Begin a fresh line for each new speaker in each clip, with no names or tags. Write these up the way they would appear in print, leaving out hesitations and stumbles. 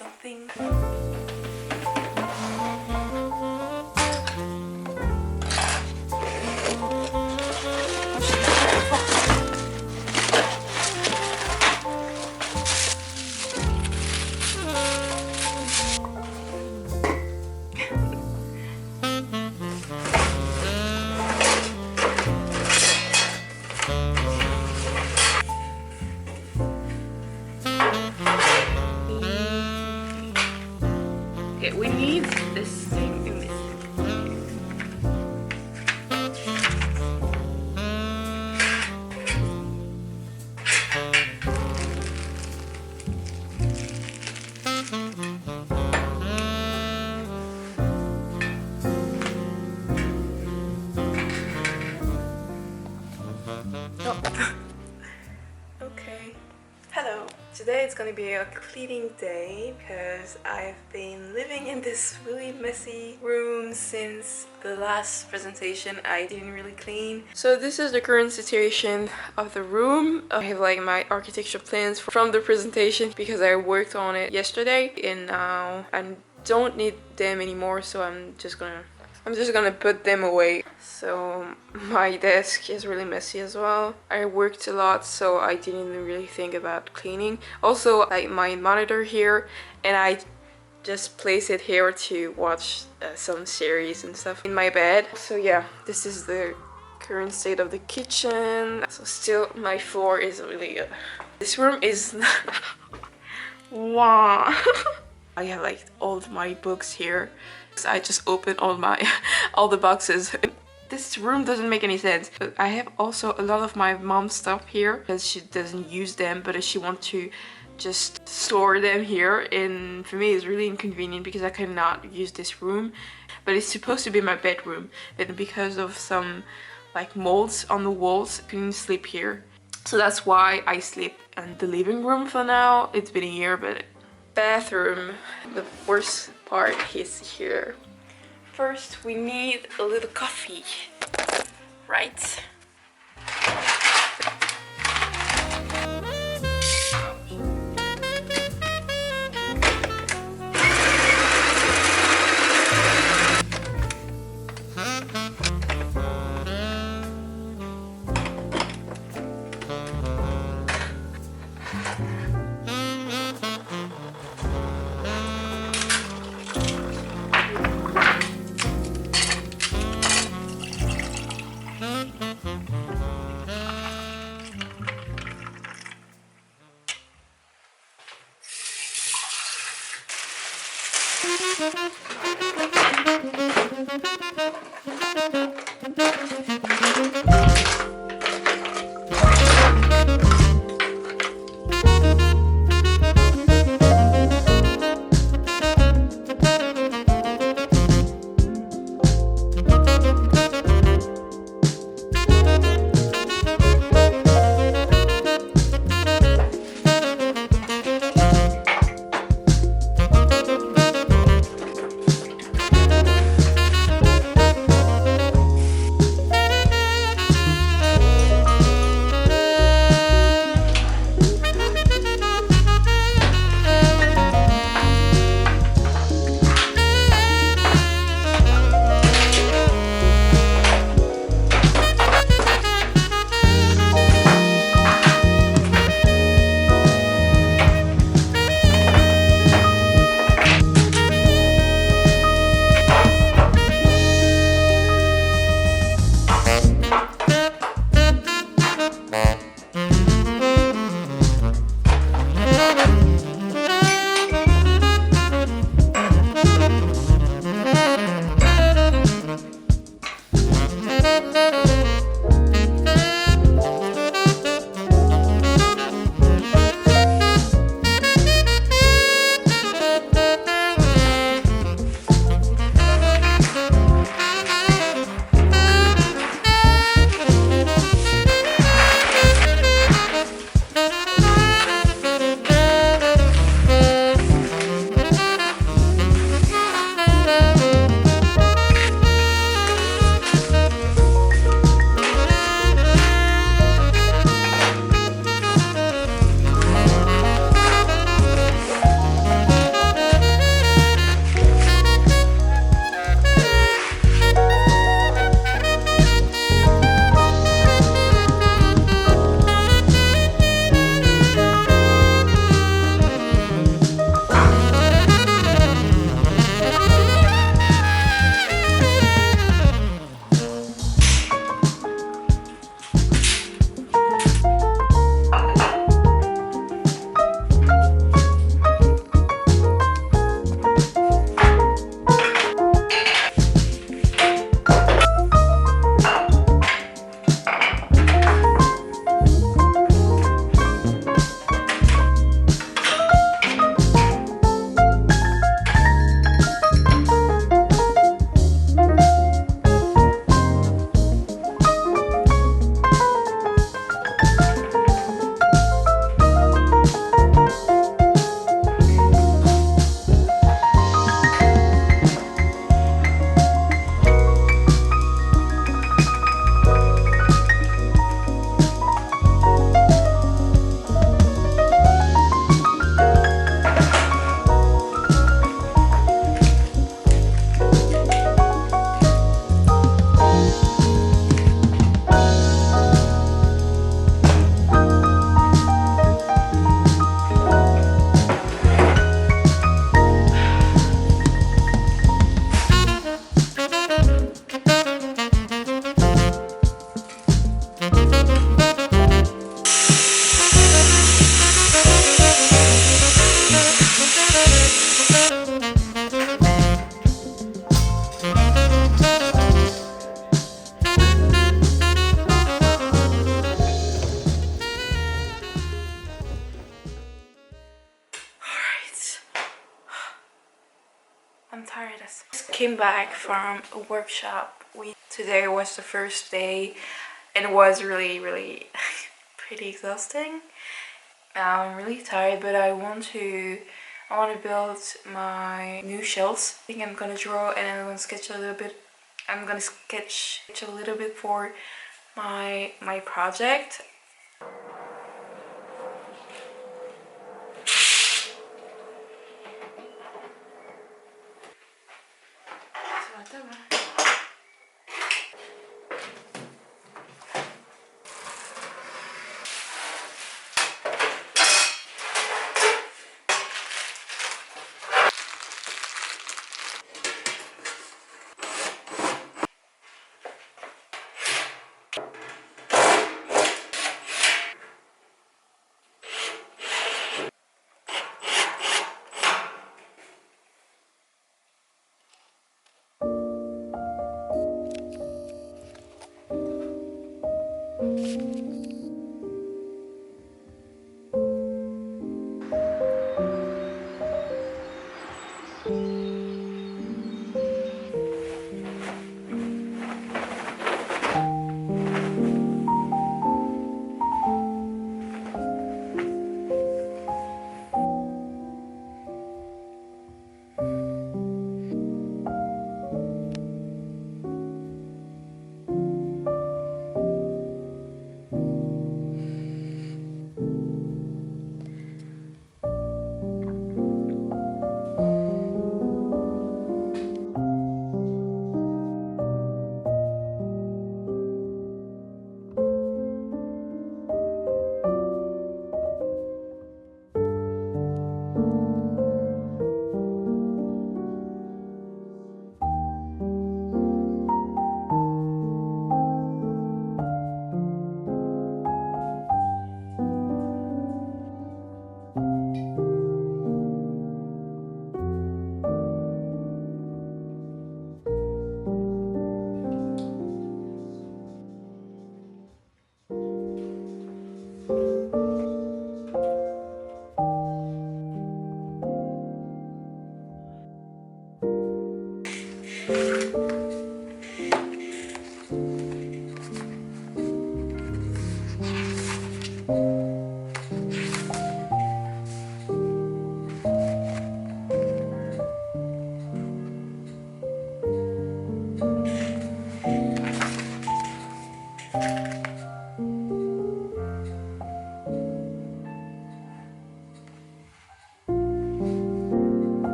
something. Okay, we need this thing in this. Oh. Okay. Hello. Today it's gonna be a cleaning day because I've been living in this really messy room since the last presentation. I didn't really clean. So this is the current situation of the room. I have like my architecture plans from the presentation because I worked on it yesterday, and now I don't need them anymore, so I'm just gonna put them away. So my desk is really messy as well. I worked a lot, so I didn't really think about cleaning. Also, like my monitor here, and I just place it here to watch some series and stuff in my bed. So yeah, this is the current state of the kitchen. So still my floor is really good. This room is wow. I have like all of my books here. I just opened all the boxes. This room doesn't make any sense. But I have also a lot of my mom's stuff here because she doesn't use them, but she wants to just store them here, and for me it's really inconvenient because I cannot use this room. But it's supposed to be my bedroom, and because of some like molds on the walls, I couldn't sleep here. So that's why I sleep in the living room for now. It's been a year, but bathroom, the worst part is here. First we need a little coffee, right? came back from a workshop. Today was the first day and it was really pretty exhausting. I'm really tired, but I want to build my new shells. I think I'm gonna draw and I'm gonna sketch a little bit. I'm gonna sketch a little bit for my project.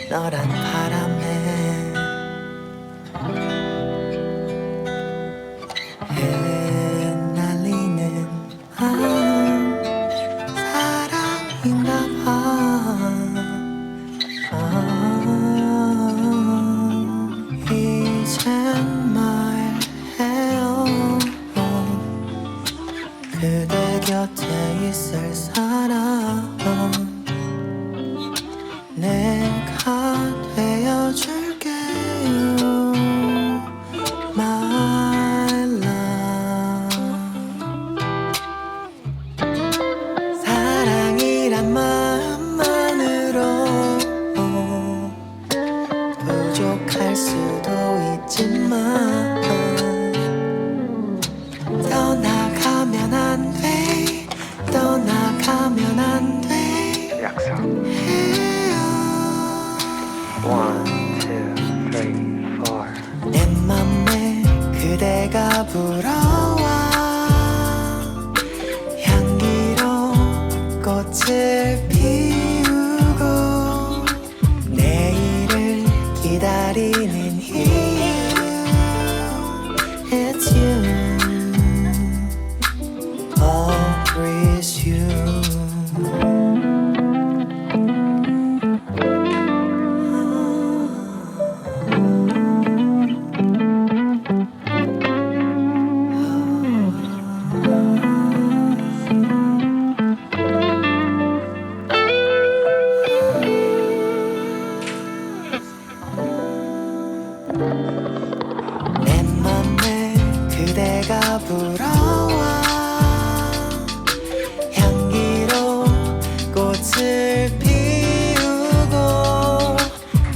너란 바람에 흩날리는 사랑인가 봐. 곁에 있을 사람 내가 되어줄게요 My love 사랑이란 마음만으로 부족할 수도 있지만 떠나가면 안 돼 떠나가면 안 돼
약속.
해요
1, 2, 3, 4.
내 맘에 그대가 불어와 향기로 꽃을 피우고 내일을 기다리는 이유 It's you Always you 내 맘에 그대가 불어와 향기로 꽃을 피우고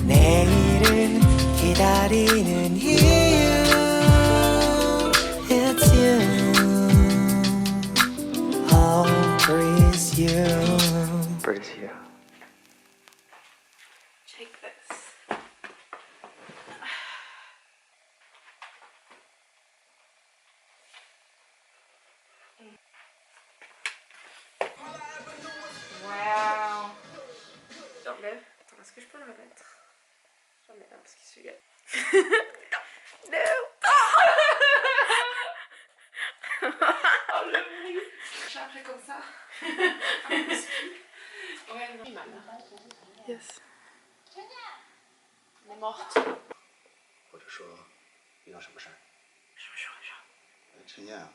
내일을 기다리는 이유 It's you Always you
Praise you.
Take this. Wow. J'enlève. Est-ce que je peux le remettre? J'en mets un parce qu'il se gâte. Non. Oh le bruit. J'ai après comme ça. Ouais, non. Mal. Yes. Elle est morte.
或者说遇到什么事儿？
什么时候？
陈燕，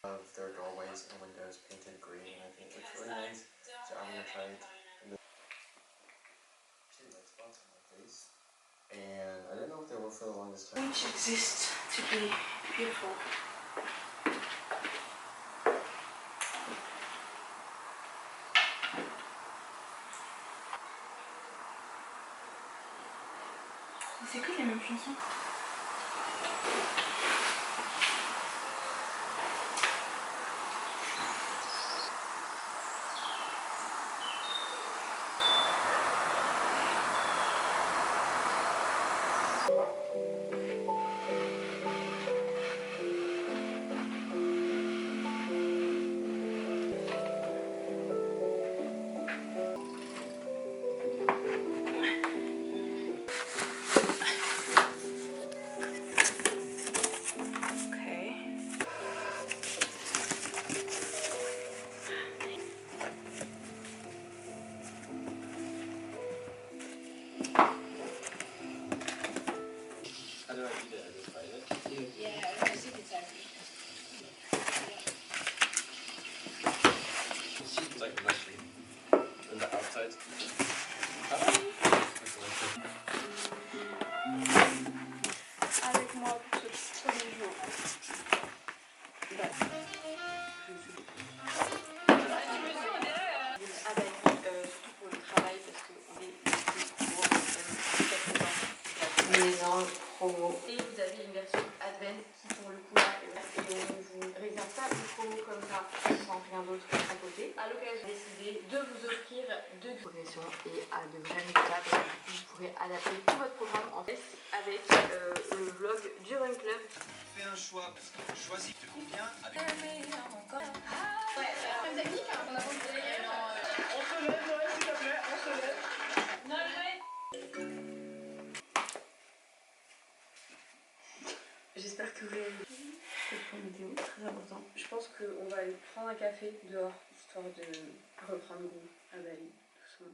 of their doorways and windows painted green, and I think it looks really nice. So I'm gonna try it. See the white spots on my face, and I didn't know what they were for the longest time.
Which exist to be beautiful. C'est que les mêmes chansons.
How do I eat it? I just bite it?
Yeah, I think it's empty.
It's like mushroom. And the outside's
Avec moi pour ce premier jour. Avec, surtout pour le travail, parce qu'on est des gros, les angles.
promo. Et vous avez une version Advent qui pour le coup là, et on vous réserve pas une promo comme ça sans rien d'autre à côté. À l'occasion, décidez de vous offrir deux progressions et à de vrais résultats parce que vous pourrez adapter tout votre programme en fait avec le vlog du Run Club.
Fais un choix, choisis te convient avec...
J'espère que vous avez vu cette point vidéo, très important. Je pense qu'on va aller prendre un café dehors, histoire de reprendre goût à Bali, doucement.